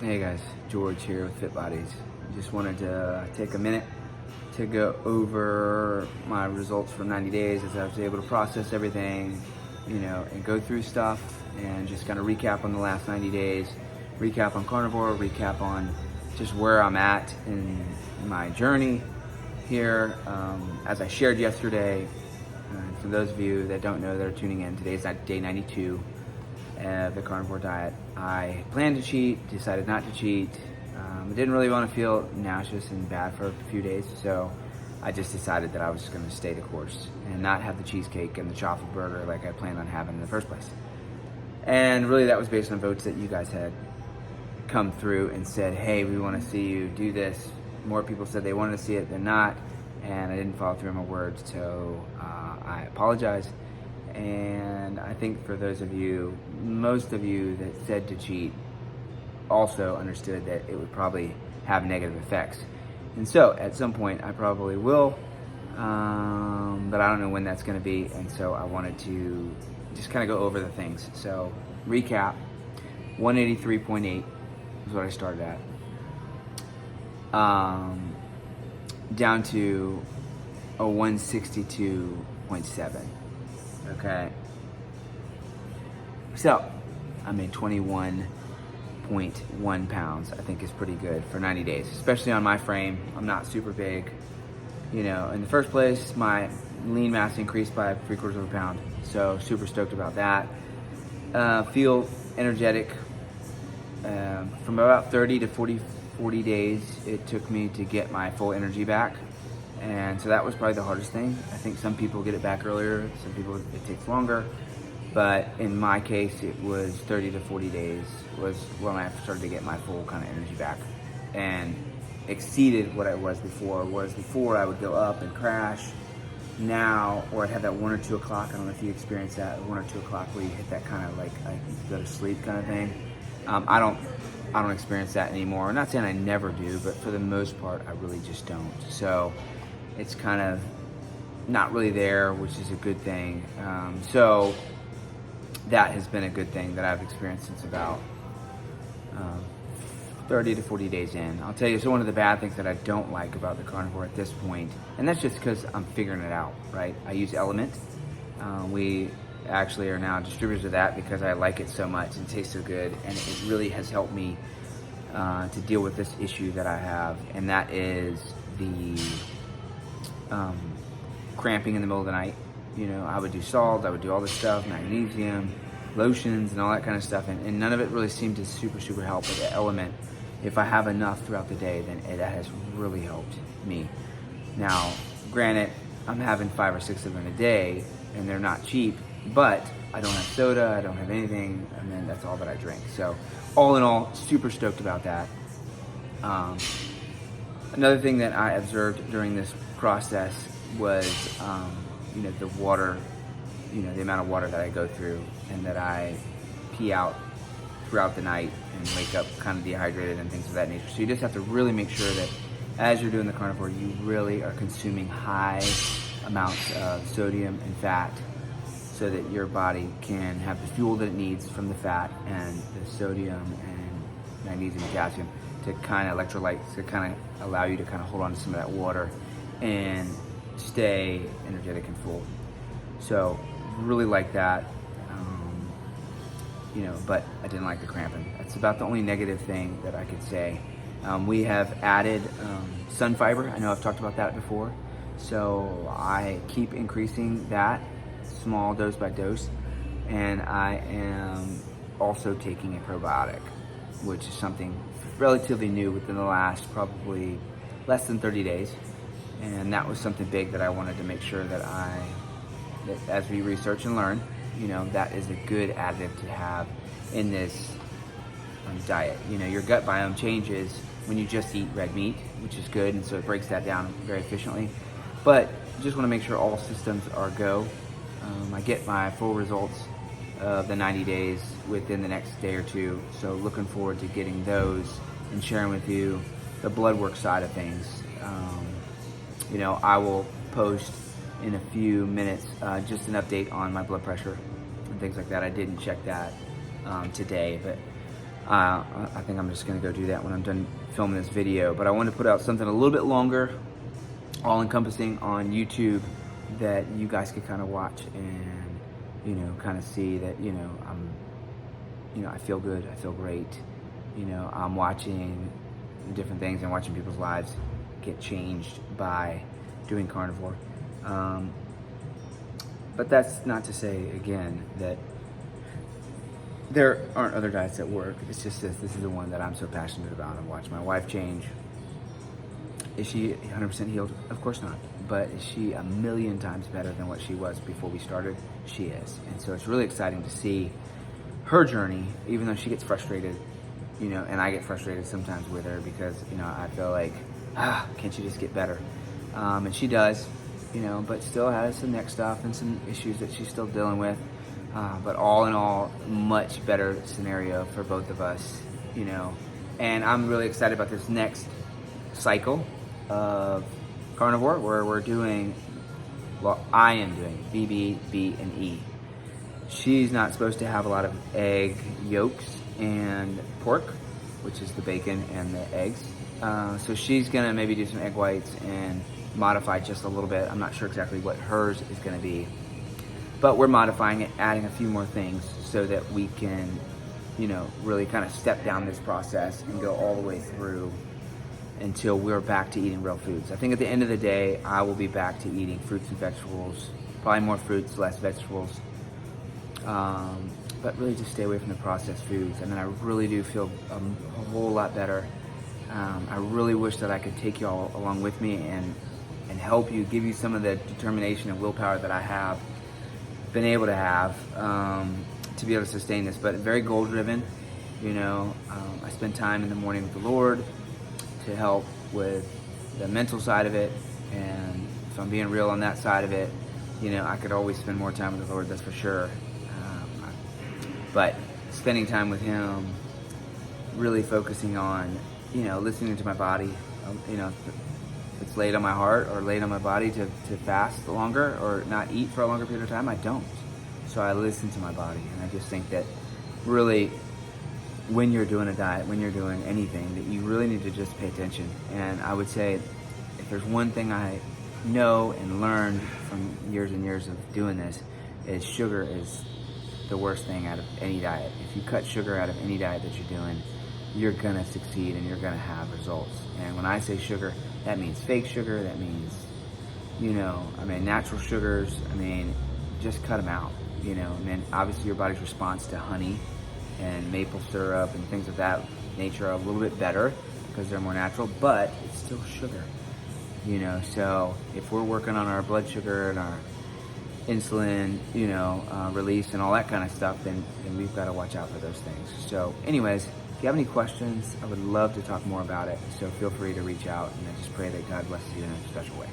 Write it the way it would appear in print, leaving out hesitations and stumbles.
Hey guys, George here with Fit Bodies. Just wanted to take a minute to go over my results from 90 days as I was able to process everything, and go through stuff and just kind of recap on the last 90 days, recap on Carnivore, recap on just where I'm at in my journey here. As I shared yesterday, for those of you that don't know that are tuning in, today's day 92 of the carnivore diet. I planned to cheat, decided not to cheat. I didn't really want to feel nauseous and bad for a few days, so I just decided that I was just going to stay the course and not have the cheesecake and the chocolate burger like I planned on having in the first place. And really that was based on votes that you guys had come through and said, hey, we want to see you do this. More people said they wanted to see it than not, and I didn't follow through on my words, so I apologize. And I think for those of you, most of you that said to cheat also understood that it would probably have negative effects. And so at some point I probably will, but I don't know when that's going to be. And so I wanted to just kind of go over the things. So recap, 183.8 is what I started at. Down to a 162.7. Okay. So I made 21.1 pounds. I think is pretty good for 90 days, especially on my frame. I'm not super big. In the first place, my lean mass increased by 3/4 of a pound. So super stoked about that. Feel energetic. From about 30 to 40 days, it took me to get my full energy back. And so that was probably the hardest thing. I think some people get it back earlier, some people it takes longer. But in my case, it was 30 to 40 days was when I started to get my full kind of energy back and exceeded what I was before. Whereas before I would go up and crash. Now, or I'd have that 1 or 2 o'clock, I don't know if you experienced that, 1 or 2 o'clock where you hit that kind of like, go to sleep kind of thing. I don't experience that anymore. I'm not saying I never do, but for the most part, I really just don't. So it's kind of not really there, which is a good thing. So that has been a good thing that I've experienced since about 30 to 40 days in. I'll tell you, so one of the bad things that I don't like about the carnivore at this point, and that's just because I'm figuring it out, right? I use Element. We actually are now distributors of that because I like it so much and it tastes so good, and it really has helped me to deal with this issue that I have, and that is the cramping in the middle of the night. I would do salt, I would do all this stuff, magnesium, lotions, and all that kind of stuff, and none of it really seemed to super help. But the Element, if I have enough throughout the day, then that has really helped me. Now, granted, I'm having 5 or 6 of them a day, and they're not cheap, but I don't have soda, I don't have anything, and then that's all that I drink. So, all in all, super stoked about that. Another thing that I observed during this process was, the water, the amount of water that I go through and that I pee out throughout the night and wake up kind of dehydrated and things of that nature. So you just have to really make sure that as you're doing the carnivore, you really are consuming high amounts of sodium and fat so that your body can have the fuel that it needs from the fat and the sodium and magnesium and potassium to kind of electrolytes to kind of allow you to kind of hold on to some of that water and stay energetic and full. So really like that, but I didn't like the cramping. That's about the only negative thing that I could say. We have added sun fiber. I know I've talked about that before. So I keep increasing that small dose by dose. And I am also taking a probiotic, which is something relatively new within the last probably less than 30 days. And that was something big that I wanted to make sure that as we research and learn, that is a good additive to have in this diet. Your gut biome changes when you just eat red meat, which is good, and so it breaks that down very efficiently. But just want to make sure all systems are go. I get my full results of the 90 days within the next day or two, so looking forward to getting those and sharing with you the blood work side of things. I will post in a few minutes just an update on my blood pressure and things like that. I didn't check that today, but I think I'm just gonna go do that when I'm done filming this video. But I want to put out something a little bit longer, all encompassing on YouTube, that you guys could kind of watch and, you know, kind of see that, you know, I feel good, I feel great. You know, I'm watching different things and watching people's lives get changed by doing carnivore. But that's not to say, again, that there aren't other diets that work. It's just this is the one that I'm so passionate about. I watched my wife change. Is she 100% healed? Of course not. But is she a million times better than what she was before we started? She is. And so it's really exciting to see her journey, even though she gets frustrated, you know, and I get frustrated sometimes with her because, you know, I feel like, can't she just get better? And she does, you know, but still has some neck stuff and some issues that she's still dealing with. But all in all, much better scenario for both of us, you know. And I'm really excited about this next cycle of carnivore, where we're doing, well, I am doing BB, B, and E. She's not supposed to have a lot of egg yolks and pork, which is the bacon and the eggs. So she's gonna maybe do some egg whites and modify just a little bit. I'm not sure exactly what hers is gonna be, but we're modifying it, adding a few more things so that we can, you know, really kind of step down this process and go all the way through until we're back to eating real foods. I think at the end of the day, I will be back to eating fruits and vegetables, probably more fruits, less vegetables. But really just stay away from the processed foods. And then I really do feel a whole lot better. I really wish that I could take you all along with me and help you, give you some of the determination and willpower that I have been able to have to be able to sustain this. But very goal driven, you know. I spend time in the morning with the Lord to help with the mental side of it. And if I'm being real on that side of it, you know, I could always spend more time with the Lord, that's for sure. But spending time with Him, really focusing on, you know, listening to my body. You know, if it's laid on my heart or laid on my body to fast longer or not eat for a longer period of time, I don't. So I listen to my body, and I just think that really, when you're doing a diet, when you're doing anything, that you really need to just pay attention. And I would say, if there's one thing I know and learned from years and years of doing this, is sugar is the worst thing out of any diet. If you cut sugar out of any diet that you're doing, you're gonna succeed and you're gonna have results. And when I say sugar, that means fake sugar, that means, you know, I mean, natural sugars, I mean, just cut them out, you know. I mean, obviously your body's response to honey and maple syrup and things of that nature are a little bit better because they're more natural, but it's still sugar, you know. So if we're working on our blood sugar and our insulin, you know, release and all that kind of stuff, then we've got to watch out for those things. So anyways, if you have any questions, I would love to talk more about it. So feel free to reach out, and I just pray that God blesses you in a special way.